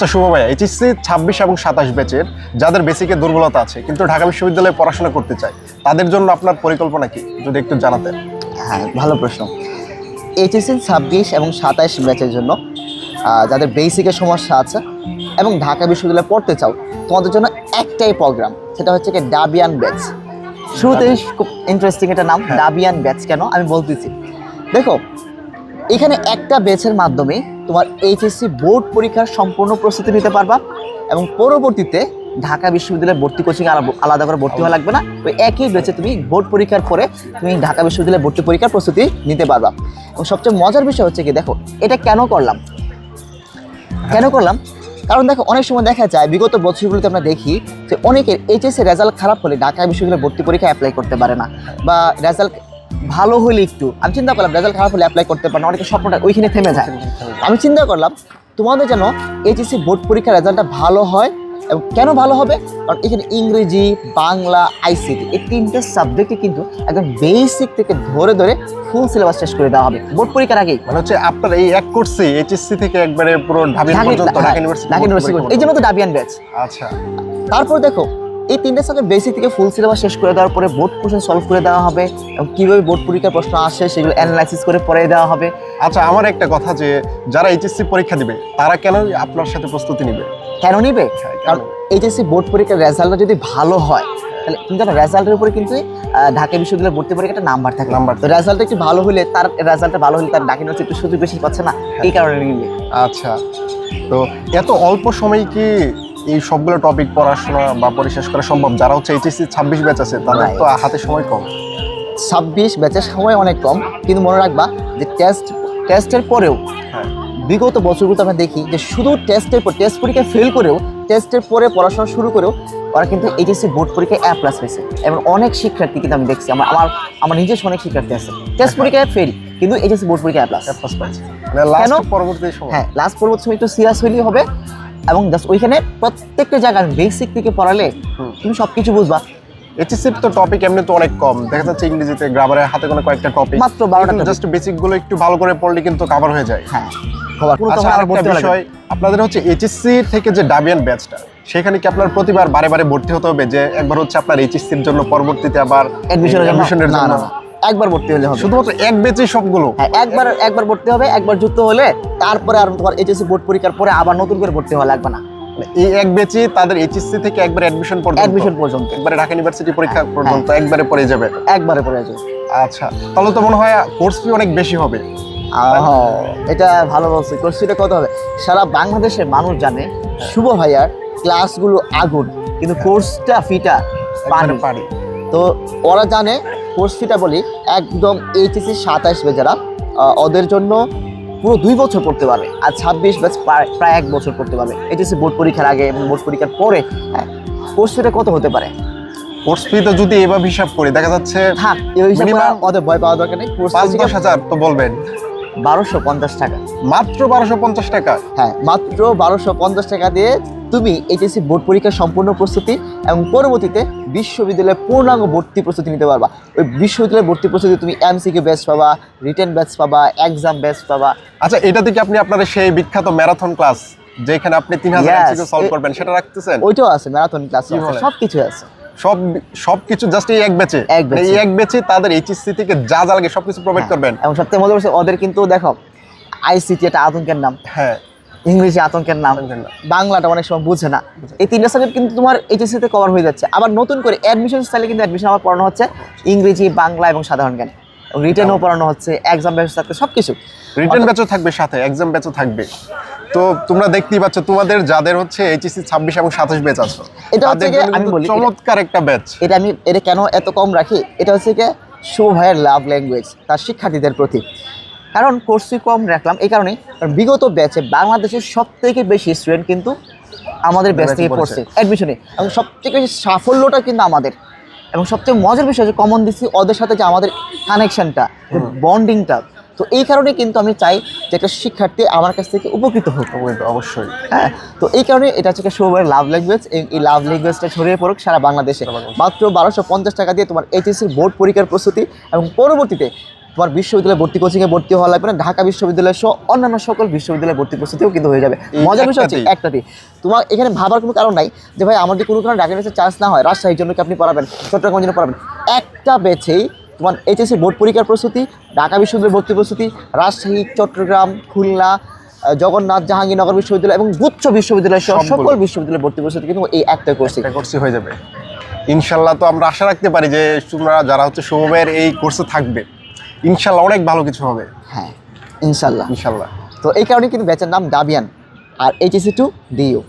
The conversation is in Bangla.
আচ্ছা শুভ ভাইয়া, এইচএসসি 26 এবং 27 ব্যাচের যাদের বেসিকে দুর্বলতা আছে কিন্তু ঢাকা বিশ্ববিদ্যালয়ে পড়াশোনা করতে চায়, তাদের জন্য আপনার পরিকল্পনা কি যদি একটু জানাতেন? হ্যাঁ, ভালো প্রশ্ন। এইচএসসি 26 এবং 27 ব্যাচের জন্য যাদের বেসিকের সমস্যা আছে এবং ঢাকা বিশ্ববিদ্যালয়ে পড়তে চাও, তোমাদের জন্য একটাই প্রোগ্রাম, সেটা হচ্ছে কি ডাবিয়ান ব্যাচ। শুরুতেই খুব ইন্টারেস্টিং একটা নাম, ডাবিয়ান ব্যাচ। কেন আমি বলতেছি, দেখো এখানে একটা ব্যাচের মাধ্যমে তোমার এইচএসসি বোর্ড পরীক্ষার সম্পূর্ণ প্রস্তুতি নিতে পারবা এবং পরবর্তীতে ঢাকা বিশ্ববিদ্যালয়ে ভর্তি কোচিং আলাদা করে ভর্তি হওয়া লাগবে না। ওই একই ব্যাচে তুমি বোর্ড পরীক্ষার পরে তুমি ঢাকা বিশ্ববিদ্যালয়ে ভর্তি পরীক্ষার প্রস্তুতি নিতে পারবা। এবং সবচেয়ে মজার বিষয় হচ্ছে কি, দেখো এটা কেন করলাম, কারণ দেখো অনেক সময় দেখা যায় বিগত বছরগুলোতে আমরা দেখি যে অনেকের এইচএসসি রেজাল্ট খারাপ হলে ঢাকা বিশ্ববিদ্যালয়ে ভর্তি পরীক্ষা অ্যাপ্লাই করতে পারে না, বা রেজাল্ট ভালো হলে একটু, আমি চিন্তা করলাম রেজাল্ট খারাপ হলে অ্যাপ্লাই করতে পারে না, অনেকের স্বপ্নটা ওইখানে থেমে যায়। আমি চিন্তা করলাম তোমাদের যেন এইচএসসি বোর্ড পরীক্ষার রেজাল্টটা ভালো হয়। এবং কেন ভালো হবে, কারণ এখানে ইংরেজি, বাংলা, আইসিটি এই তিনটে সাবজেক্টে কিন্তু একদম বেসিক থেকে ধরে ধরে ফুল সিলেবাস শেষ করে দেওয়া হবে বোর্ড পরীক্ষার আগেই। মানে হচ্ছে আপনার এই এক কোর্সে এইচএসসি থেকে একবারে পুরো ঢাকা পর্যন্ত ঢাকা ইউনিভার্সিটি, এই জন্য তো ডাবিয়ান ব্যাচ। আচ্ছা, তারপর দেখো এই তিনটে সাবজেক্ট বেসিক থেকে ফুল সিলেবাস শেষ করে দেওয়ার পরে বোর্ড কোশ্চেন সলভ করে দেওয়া হবে এবং কীভাবে বোর্ড পরীক্ষার প্রশ্ন আসে সেগুলো অ্যানালাইসিস করে পড়ে দেওয়া হবে। আচ্ছা আমার একটা কথা, যে যারা এইচএসসি পরীক্ষা দিবে তারা কেন আপনার সাথে প্রস্তুতি নিবে? কেন নিবে? কারণ এইচএসসি বোর্ড পরীক্ষার রেজাল্টটা যদি ভালো হয় তাহলে কিন্তু রেজাল্টের উপরে কিন্তু ঢাকা বিশ্ববিদ্যালয়ের ভর্তি পরীক্ষাটা নাম্বার থাকে। তো রেজাল্টটা একটু ভালো হলে তার ঢাকা ইউনিভার্সিটি একটু সুযোগ বেশি পাচ্ছে না, এই কারণে নিবে। আচ্ছা, তো এত অল্প সময় কি এই সবগুলো টপিক পড়াশোনা বা পরিশেষ করা সম্ভব? যারা হচ্ছে এইচএসসি 26 ব্যাচ আছে তাদের তো হাতে সময় কম। 26 ব্যাচের সময় অনেক কম, কিন্তু মনে রাখবা যে টেস্টের পরেও বিগত বছরগুলোতে আমরা দেখি যে শুধু টেস্ট পরীক্ষায় ফেল করেও টেস্টের পরে পড়াশোনা শুরু করেও ওরা কিন্তু এইচএসসি বোর্ড পরীক্ষায় A+ পেয়েছে। এবং অনেক শিক্ষার্থী কিন্তু আমি দেখছি, আমার নিজস্ব অনেক শিক্ষার্থী আছে টেস্ট পরীক্ষায় ফেল কিন্তু এইচএসসি বোর্ড পরীক্ষায় A+ পাচ্ছে। কেন? পরবর্তী সময়, হ্যাঁ, লাস্ট পরবর্তী সময় একটু সিরিয়াস হইলেই হবে এবং জাস্ট ওইখানে প্রত্যেকটা জায়গায় বেসিক থেকে পড়ালে তুমি সবকিছু বুঝবা। এইচএসসির তো টপিক এমনি তো অনেক কম, দেখা যাচ্ছে ইংরেজিতে গ্রামারের হাতে কোনো কয়েকটা টপিক, মাত্র 12টা, জাস্ট বেসিক গুলো একটু ভালো করে পড়লে কিন্তু কভার হয়ে যায়। হ্যাঁ, আচ্ছা, আরেকটা বিষয়, আপনাদের হচ্ছে এইচএসসি থেকে যে ডাবিয়ান ব্যাচটা, সেখানে কি আপনার প্রতিবার বারে বারে ভর্তি হতে হবে, যে একবার হচ্ছে আপনার এইচএসসির জন্য পরবর্তীতে আবার অ্যাডমিশনের জন্য? না, একবার ভর্তি হলে হবে, শুধুমাত্র এক ব্যাচে সবগুলো? হ্যাঁ, একবার ভর্তি হবে, একবার যুক্ত হলে তারপরে আর তোমার এইচএসসি বোর্ড পরীক্ষার পরে আবার নতুন করে ভর্তি হওয়া লাগবে না। এই এক ব্যাচে তাদের এইচএসসি থেকে একবার অ্যাডমিশন পর্যন্ত একবারে ঢাকা ইউনিভার্সিটি পরীক্ষা পর্যন্ত একবারে পড়ে যাবে। আচ্ছা, তাহলে তো মনে হয় কোর্স ফি অনেক বেশি হবে। এটা ভালো বলছি। কোর্স ফিটা কত হবে? সারা বাংলাদেশের মানুষ জানে শুভ ভাইয়ার ক্লাসগুলো আগুন, কিন্তু কোর্সটা ফিটা পানি। তো ওরা জানে কোর্স ফিটা বলি একদম এইচএসসি 27 ব্যাচ যারা, ওদের জন্য পুরো 2 বছর পড়তে পারবে, আর 26 ব্যাচ প্রায় 1 বছর পড়তে পারবে এইচএসসি বোর্ড পরীক্ষার আগে এবং বোর্ড পরীক্ষার পরে। কোর্স ফিটা কত হতে পারে? কোর্স ফি তো যদি এভাবে হিসাব করি দেখা যাচ্ছে মিনিমাম ওদের ভয় পাওয়ার দরকার নেই। 5-10 তো বলবেন, 1250 টাকা, মাত্র 1250 টাকা। হ্যাঁ, মাত্র 1250 টাকা দিয়ে তুমি এইচএসসি বোর্ড পরীক্ষার সম্পূর্ণ প্রস্তুতি এবং পরবর্তীতে বিশ্ববিদ্যালয়ের পূর্ণাঙ্গ ভর্তি প্রস্তুতি নিতে পারবা। ওই বিশ্ববিদ্যালয়ের ভর্তি প্রস্তুতি তুমি এমসিকিউ ব্যাচ পাবা, রিটেন ব্যাচ পাবা, এক্সাম ব্যাচ পাবা। আচ্ছা, এটা থেকে আপনি আপনার সেই বিখ্যাত ম্যারাথন ক্লাস যেখানে আপনি 3000 এমসিকিউ সলভ করবেন সেটা রাখতেছেন? ওইটাও আছে, ম্যারাথন ক্লাস আছে, সবকিছু আছে, সবকিছু জাস্ট এই এক ব্যাচে তাদের এইচএসসি থেকে যা লাগে সবকিছু প্রোভাইড করবেন। এবং সবথেকে মজা হচ্ছে ওদের কিন্তু দেখো আইসিটি একটা আতঙ্কের নাম, হ্যাঁ, ইংরেজি আতঙ্কের নাম, বাংলাটা অনেক সময় বুঝে না। এই 3টা সাবজেক্ট কিন্তু তোমার এইচএসসি তে কভার হয়ে যাচ্ছে। আবার নতুন করে অ্যাডমিশন স্টাইলে কিন্তু অ্যাডমিশন আবার পড়ানো হচ্ছে ইংরেজি, বাংলা এবং সাধারণ জ্ঞান, রিটেনও পড়ানো হচ্ছে, এক্সাম ব্যাচ থাকবে, সবকিছু। রিটেন ব্যাচও থাকবে, সাথে এক্সাম ব্যাচও থাকবে। তো তোমরা দেখতেই পাচ্ছ তোমাদের যাদের হচ্ছে এইচএসসি 26 এবং 27 ব্যাচ আছে, এটা হচ্ছে আমি বলি চমৎকার একটা ব্যাচ। এটা কেন এত কম রাখি, এটা হচ্ছে কি শুভ ভাইয়ের লাভ ল্যাঙ্গুয়েজ তার শিক্ষার্থীদের প্রতি। কারণ কোর্স ফি কম রাখলাম এই কারণেই, কারণ বিগত ব্যাচে বাংলাদেশের সবথেকে বেশি স্টুডেন্ট কিন্তু আমাদের ব্যাচ থেকে পড়ছে অ্যাডমিশনে, এবং সবথেকে বেশি সাফল্যটা কিন্তু আমাদের। এবং সবচেয়ে মজার বিষয় যে কমন দিচ্ছি ওদের সাথে যে আমাদের কানেকশনটা, বন্ডিংটা। তো এই কারণে কিন্তু আমি চাই যে একটা শিক্ষার্থী আমার কাছ থেকে উপকৃত হোক। অবশ্যই, হ্যাঁ। তো এই কারণে এটা হচ্ছে সবার লাভ ল্যাঙ্গুয়েজ, এই লাভ ল্যাঙ্গুয়েজটা ছড়িয়ে পড়ুক সারা বাংলাদেশে। মাত্র 1250 টাকা দিয়ে তোমার এইচএসসি বোর্ড পরীক্ষার প্রস্তুতি এবং পরবর্তীতে তোমার বিশ্ববিদ্যালয়ে ভর্তি কোচিংয়ে ভর্তি হওয়া লাগবে না, ঢাকা বিশ্ববিদ্যালয় সহ অন্যান্য সকল বিশ্ববিদ্যালয়ে ভর্তি প্রস্তুতিও কিন্তু হয়ে যাবে। এই মজার বিষয় হচ্ছে একটাতেই? একটাতেই। তোমার এখানে ভাবার কোনো কারণ নাই যে ভাই আমার যদি কোনো কারণে ঢাকা ইউনিভার্সিটি চান্স না হয়, রাজশাহীর জন্য কি আপনি পড়াবেন, চট্টগ্রামের জন্য পড়াবেন, একটা বেছেই তোমার এইচএসসি বোর্ড পরীক্ষার প্রস্তুতি, ঢাকা বিশ্ববিদ্যালয়ের ভর্তি প্রস্তুতি, রাজশাহী, চট্টগ্রাম, খুলনা, জগন্নাথ জাহাঙ্গীরনগর বিশ্ববিদ্যালয় এবং গুচ্ছ বিশ্ববিদ্যালয় সহ সবগুলো। সকল বিশ্ববিদ্যালয়ের ভর্তি প্রস্তুতি কিন্তু এই একটা কোর্সে। একটা কোর্সে হয়ে যাবে ইনশাল্লাহ। তো আমরা আশা রাখতে পারি যে তোমরা যারা হচ্ছে শুভ ভাইয়ের এই কোর্সে থাকবে ইনশাল্লাহ অনেক ভালো কিছু হবে হ্যাঁ ইনশাল্লাহ। ইনশাল্লাহ। তো এই কারণে কিন্তু ব্যাচের নাম দাবিয়ান আর এইচএসসি টু ডিইউ।